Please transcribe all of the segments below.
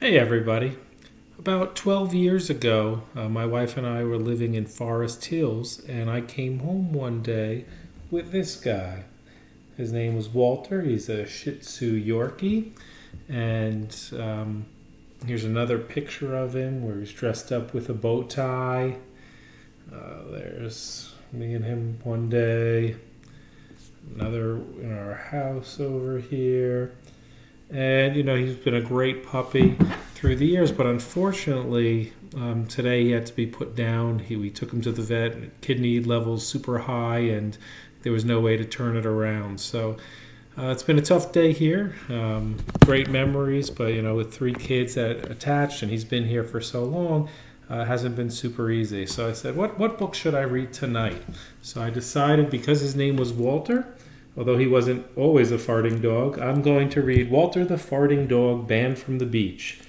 Hey, everybody. About 12 years ago, my wife and I were living in Forest Hills, and I came home one day with this guy. His name was Walter. He's a Shih Tzu Yorkie. And here's another picture of him where he's dressed up with a bow tie. There's me and him one day. Another in our house over here. And, he's been a great puppy through the years, but unfortunately, today he had to be put down. We took him to the vet, kidney levels super high, and there was no way to turn it around. So it's been a tough day here. Great memories, but, with 3 kids attached, and he's been here for so long, it hasn't been super easy. So I said, what book should I read tonight? So I decided, because his name was Walter, although he wasn't always a farting dog, I'm going to read Walter the Farting Dog, Banned from the Beach.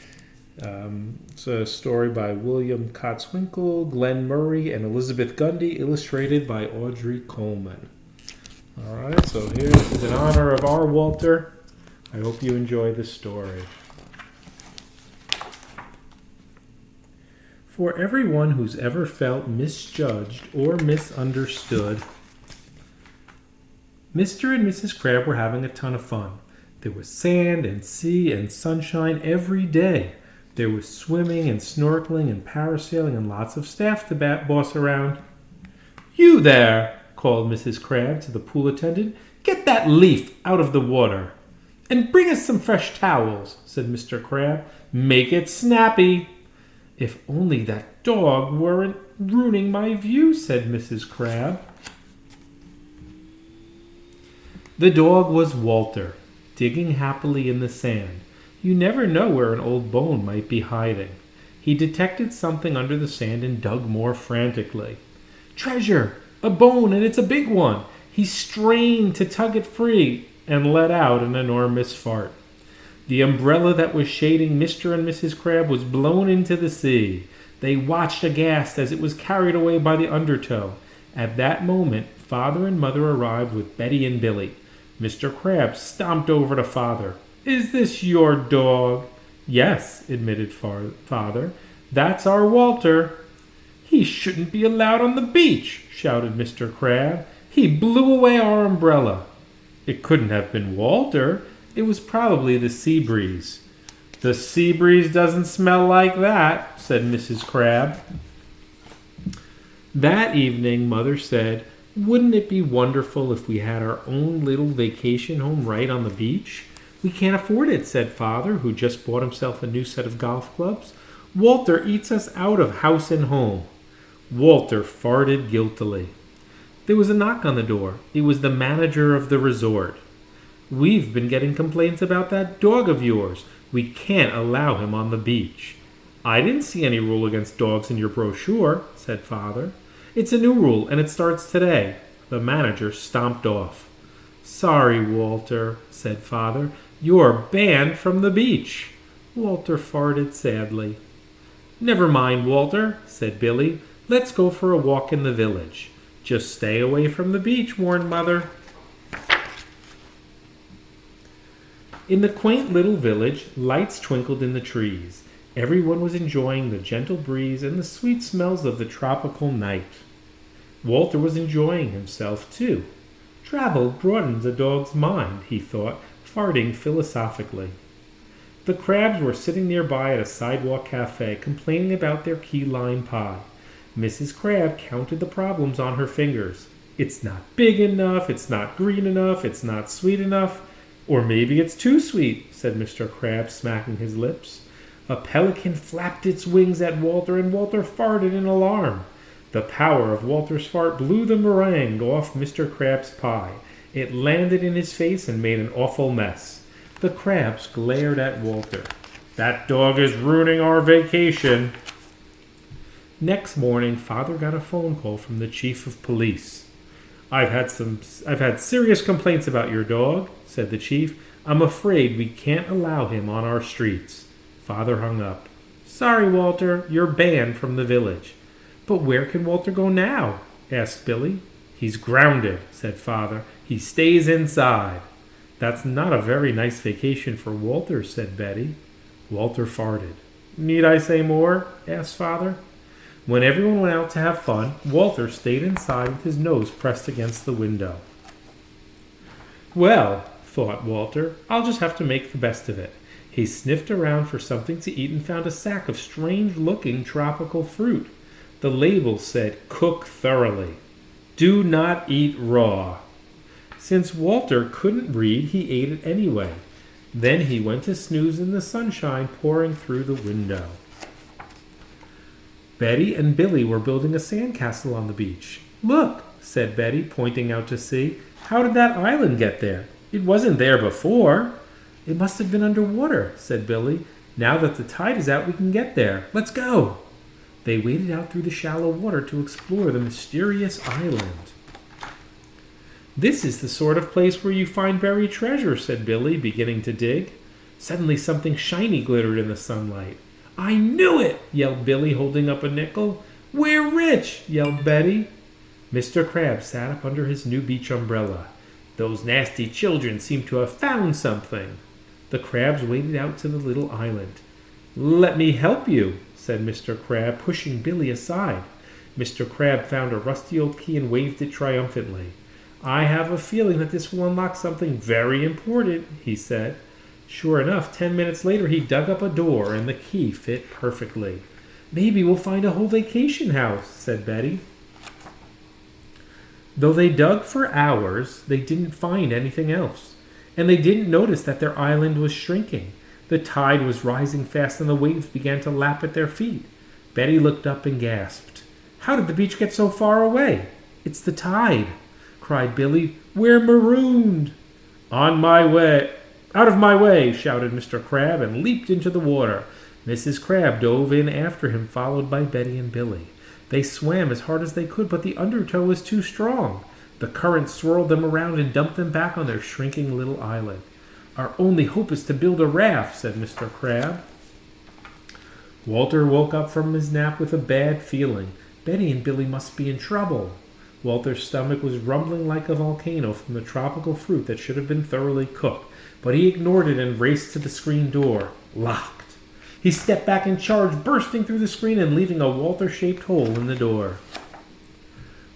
It's a story by William Kotzwinkle, Murray and Elizabeth Gundy, illustrated by Audrey Coleman. All right, so here is in honor of our Walter. I hope you enjoy the story. For everyone who's ever felt misjudged or misunderstood, Mr. and Mrs. Crab were having a ton of fun. There was sand and sea and sunshine every day. There was swimming and snorkeling and parasailing and lots of staff to boss around. "You there," called Mrs. Crab to the pool attendant. "Get that leaf out of the water." "And bring us some fresh towels," said Mr. Crab. "Make it snappy." "If only that dog weren't ruining my view," said Mrs. Crab. The dog was Walter, digging happily in the sand. You never know where an old bone might be hiding. He detected something under the sand and dug more frantically. "Treasure! A bone, and it's a big one!" He strained to tug it free and let out an enormous fart. The umbrella that was shading Mr. and Mrs. Crab was blown into the sea. They watched aghast as it was carried away by the undertow. At that moment, Father and Mother arrived with Betty and Billy. Mr. Crab stomped over to Father. "Is this your dog?" "Yes," admitted Father. "That's our Walter." "He shouldn't be allowed on the beach," shouted Mr. Crab. "He blew away our umbrella." "It couldn't have been Walter. It was probably the sea breeze." "The sea breeze doesn't smell like that," said Mrs. Crab. That evening, Mother said, "Wouldn't it be wonderful if we had our own little vacation home right on the beach?" "We can't afford it," said Father, who just bought himself a new set of golf clubs. "Walter eats us out of house and home." Walter farted guiltily. There was a knock on the door. It was the manager of the resort. "We've been getting complaints about that dog of yours. We can't allow him on the beach." "I didn't see any rule against dogs in your brochure," said Father. "It's a new rule, and it starts today." The manager stomped off. "Sorry, Walter," said Father. "You're banned from the beach." Walter farted sadly. "Never mind, Walter," said Billy. "Let's go for a walk in the village." "Just stay away from the beach," warned Mother. In the quaint little village, lights twinkled in the trees. Everyone was enjoying the gentle breeze and the sweet smells of the tropical night. Walter was enjoying himself, too. Travel broadens a dog's mind, he thought, farting philosophically. The Crabs were sitting nearby at a sidewalk cafe, complaining about their key lime pie. Mrs. Crab counted the problems on her fingers. "It's not big enough, it's not green enough, it's not sweet enough. Or maybe it's too sweet," said Mr. Crab, smacking his lips. A pelican flapped its wings at Walter, and Walter farted in alarm. The power of Walter's fart blew the meringue off Mr. Crab's pie. It landed in his face and made an awful mess. The Crabs glared at Walter. "That dog is ruining our vacation." Next morning, Father got a phone call from the chief of police. I've had serious complaints about your dog," said the chief. "I'm afraid we can't allow him on our streets." Father hung up. "Sorry, Walter, you're banned from the village." "But where can Walter go now?" asked Billy. "He's grounded," said Father. "He stays inside." "That's not a very nice vacation for Walter," said Betty. Walter farted. Need I say more? Asked Father. When everyone went out to have fun, Walter stayed inside with his nose pressed against the window. Well, thought Walter, I'll just have to make the best of it. He sniffed around for something to eat and found a sack of strange-looking tropical fruit. The label said, "Cook thoroughly. Do not eat raw." Since Walter couldn't read, he ate it anyway. Then he went to snooze in the sunshine pouring through the window. Betty and Billy were building a sandcastle on the beach. "Look," said Betty, pointing out to sea. "How did that island get there? It wasn't there before." "It must have been underwater," said Billy. "Now that the tide is out, we can get there. Let's go." They waded out through the shallow water to explore the mysterious island. "This is the sort of place where you find buried treasure," said Billy, beginning to dig. Suddenly something shiny glittered in the sunlight. "I knew it!" yelled Billy, holding up a nickel. "We're rich!" yelled Betty. Mr. Crab sat up under his new beach umbrella. "Those nasty children seem to have found something." The crabs waded out to the little island. "Let me help you," said Mr. Crab, pushing Billy aside. Mr. Crab found a rusty old key and waved it triumphantly. "I have a feeling that this will unlock something very important," he said. Sure enough, 10 minutes later he dug up a door and the key fit perfectly. "Maybe we'll find a whole vacation house," said Betty. Though they dug for hours, they didn't find anything else. And they didn't notice that their island was shrinking. The tide was rising fast and the waves began to lap at their feet. Betty looked up and gasped. "How did the beach get so far away?" "It's the tide," cried Billy. "We're marooned." "On my way! Out of my way!" shouted Mr. Crab and leaped into the water. Mrs. Crab dove in after him, followed by Betty and Billy. They swam as hard as they could, but the undertow was too strong. The current swirled them around and dumped them back on their shrinking little island. "Our only hope is to build a raft," said Mr. Crab. Walter woke up from his nap with a bad feeling. Betty and Billy must be in trouble. Walter's stomach was rumbling like a volcano from the tropical fruit that should have been thoroughly cooked, but he ignored it and raced to the screen door. Locked. He stepped back and charged, bursting through the screen and leaving a Walter-shaped hole in the door.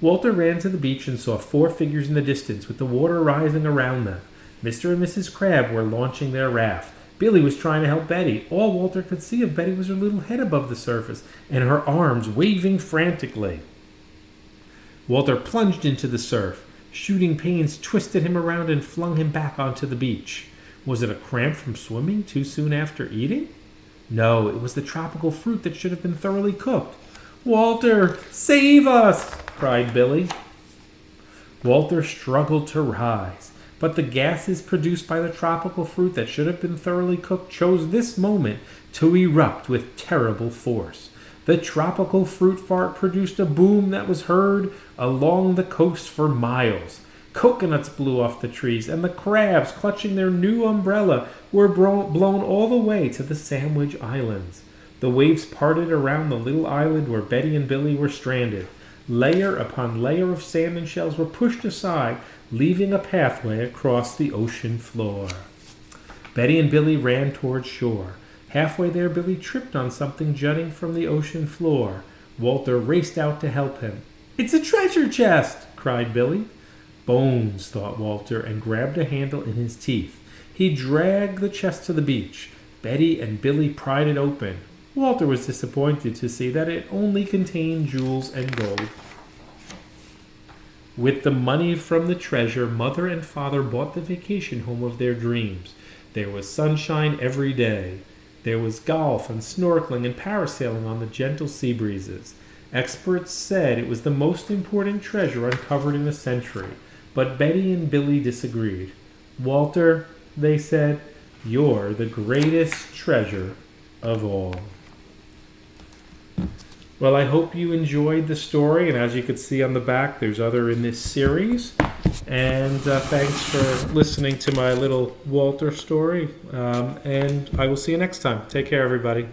Walter ran to the beach and saw 4 figures in the distance with the water rising around them. Mr. and Mrs. Crab were launching their raft. Billy was trying to help Betty. All Walter could see of Betty was her little head above the surface and her arms waving frantically. Walter plunged into the surf. Shooting pains twisted him around and flung him back onto the beach. Was it a cramp from swimming too soon after eating? No, it was the tropical fruit that should have been thoroughly cooked. "Walter, save us!" cried Billy. Walter struggled to rise, but the gases produced by the tropical fruit that should have been thoroughly cooked chose this moment to erupt with terrible force. The tropical fruit fart produced a boom that was heard along the coast for miles. Coconuts blew off the trees, and the crabs, clutching their new umbrella, were blown all the way to the Sandwich Islands. The waves parted around the little island where Betty and Billy were stranded. Layer upon layer of sand and shells were pushed aside, leaving a pathway across the ocean floor. Betty and Billy ran toward shore. Halfway there, Billy tripped on something jutting from the ocean floor. Walter raced out to help him. "It's a treasure chest!" cried Billy. "Bones," thought Walter, and grabbed a handle in his teeth. He dragged the chest to the beach. Betty and Billy pried it open. Walter was disappointed to see that it only contained jewels and gold. With the money from the treasure, Mother and Father bought the vacation home of their dreams. There was sunshine every day. There was golf and snorkeling and parasailing on the gentle sea breezes. Experts said it was the most important treasure uncovered in a century, but Betty and Billy disagreed. "Walter," they said, "you're the greatest treasure of all." Well, I hope you enjoyed the story, and as you can see on the back, there's other in this series. And thanks for listening to my little Walter story, and I will see you next time. Take care, everybody.